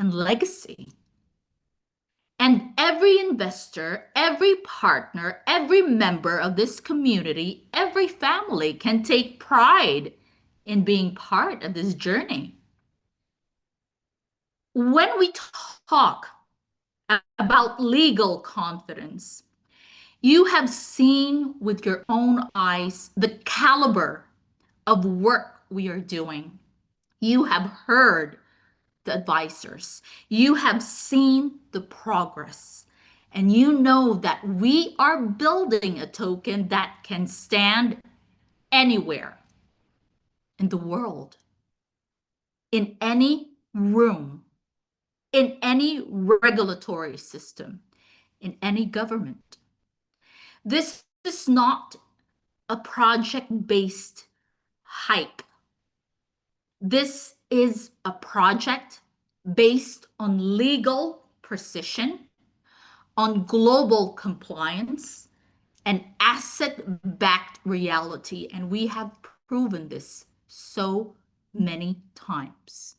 and legacy. And every investor, every partner, every member of this community, every family can take pride in being part of this journey. When we talk about legal confidence, you have seen with your own eyes the caliber of work we are doing. You have heard the advisors. You have seen the progress. And you know that we are building a token that can stand anywhere in the world, in any room, in any regulatory system, in any government. This is not a project-based hype. This is a project based on legal precision, on global compliance, and asset-backed reality. And we have proven this so many times.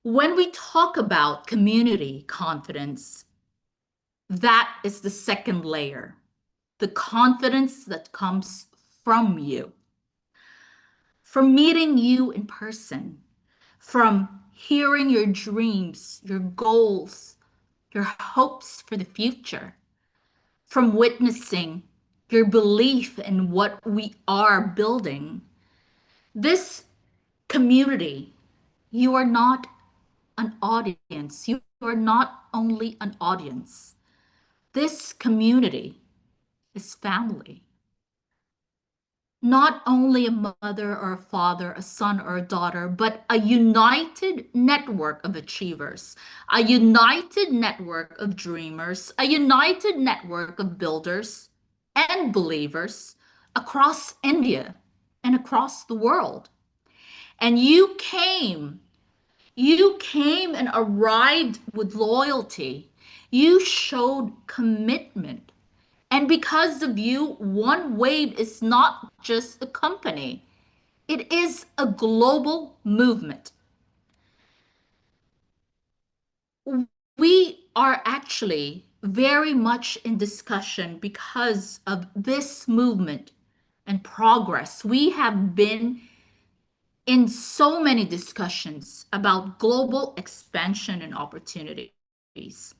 When we talk about community confidence, that is the second layer, the confidence that comes from you, from meeting you in person, from hearing your dreams, your goals, your hopes for the future, from witnessing your belief in what we are building. This community, you are not an audience. You are not only an audience. This community is family. Not only a mother or a father, a son or a daughter, but a united network of achievers, a united network of dreamers, a united network of builders and believers across India and across the world. And you came and arrived with loyalty. You showed commitment. And because of you, OneWave is not just a company, it is a global movement. We are actually very much in discussion because of this movement and progress. We have been in so many discussions about global expansion and opportunities.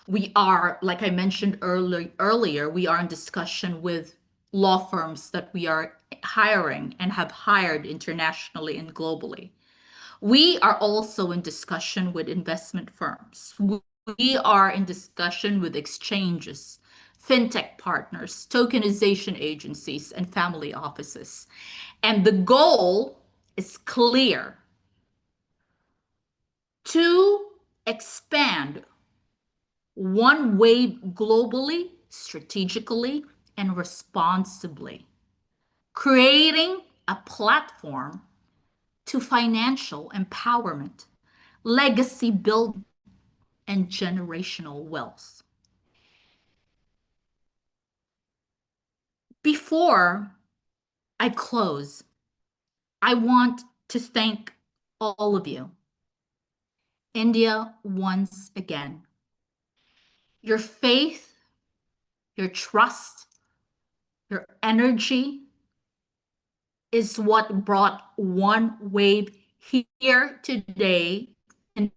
We are, like I mentioned earlier, we are in discussion with law firms that we are hiring and have hired internationally and globally. We are also in discussion with investment firms. We are in discussion with exchanges, fintech partners, tokenization agencies, and family offices. And the goal is clear: to expand OneWave globally, strategically, and responsibly, creating a platform to financial empowerment, legacy building, and generational wealth. Before I close, I want to thank all of you, India, once again. Your faith, your trust, your energy is what brought OneWave here today in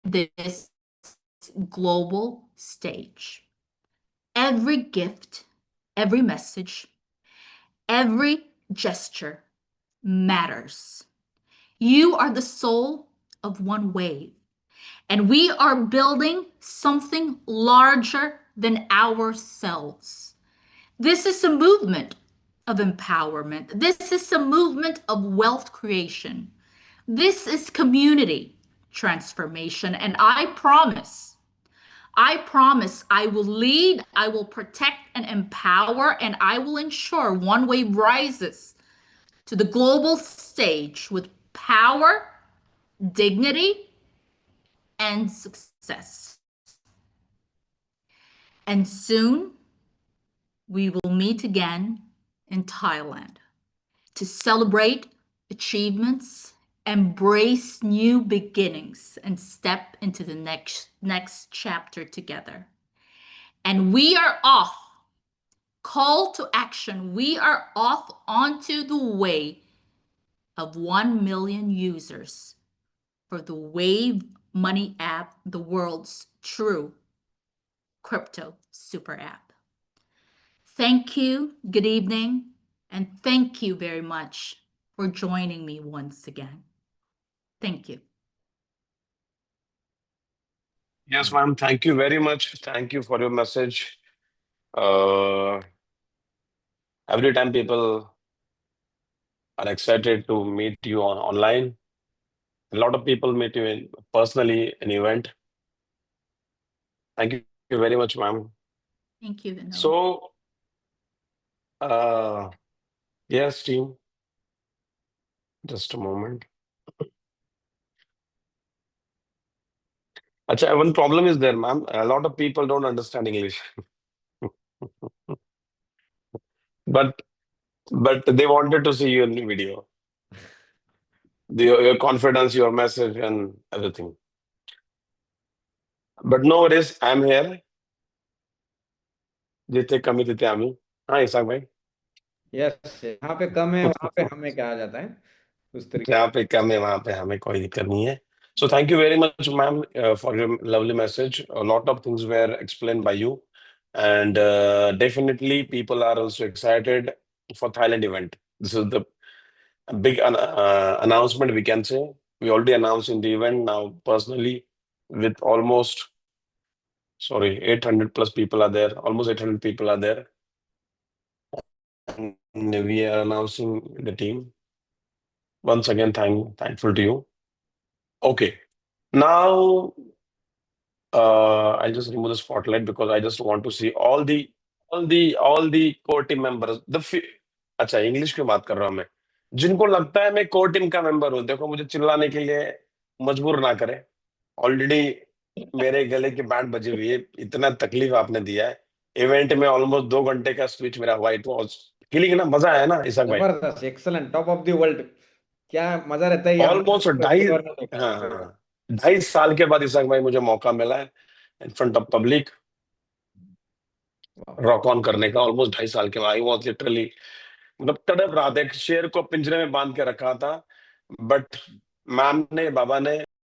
this global stage. Every gift, every message, every gesture matters. You are the soul of OneWave, and we are building something larger than ourselves. This is a movement of empowerment. This is a movement of wealth creation. This is community transformation. And I promise I will lead, I will protect and empower, and I will ensure OneWave rises to the global stage with power, dignity, and success. And soon we will meet again in Thailand to celebrate achievements embrace new beginnings, and step into the next chapter together. And we are off. Call to action. We are off onto the way of 1 million users for the Wave Money app, the world's true crypto super app. Thank you, good evening, and thank you very much for joining me once again. Thank you. Yes, ma'am. Thank you very much. Thank you for your message. Uh, every time people are excited to meet you online. A lot of people meet you in personally in event. Thank you very much, ma'am. Thank you, Vinod. So, uh, yes, team. Just a moment. Acha, one problem is there, ma'am. A lot of people don't understand English, but they wanted to see you in the video. Your confidence, your message, and everything. But no worries, I'm here. जितने कमी देते आमी. हाँ Isaac भाई. Yes, यहाँ पे कम है वहां पे हमें क्या आ जाता है उस तरीके. जहाँ पे कम है वहां पे हमें कोई दिक्कत नहीं है. So thank you very much, ma'am, for your lovely message. A lot of things were explained by you, and definitely people are also excited for Thailand event. This is the big announcement we can say. We already announced in the event now personally with almost, sorry, 800 plus people are there. Almost 800 people are there. And we are announcing the team. Once again, thankful to you. Okay. Now, I'll just remove the spotlight because I just want to see all the core team members. अच्छा English की बात कर रहा हूं मैं. जिनको लगता है मैं कोर टीम का मेंबर हूं, देखो मुझे चिल्लाने के लिए मजबूर ना करें. ऑलरेडी मेरे गले की बैंड बजी हुई है. इतना तकलीफ आपने दिया है. इवेंट में ऑलमोस्ट 2 घंटे का स्पीच मेरा हुआ. इट वाज किलिंग ना. मजा आया ना इसाक भाई. जबरदस्त, excellent, top of the world. क्या मजा रहता है ये ऑलमोस्ट ढाई 2.5 साल के बाद इसाक भाई मुझे मौका मिला है in front of public rock on करने का. ऑलमोस्ट 2.5 साल के बाद आई वाज लिटरली मतलब तड़प रहा था. एक शेर को पिंजरे में बांध के रखा था. बट मैम ने, बाबा ने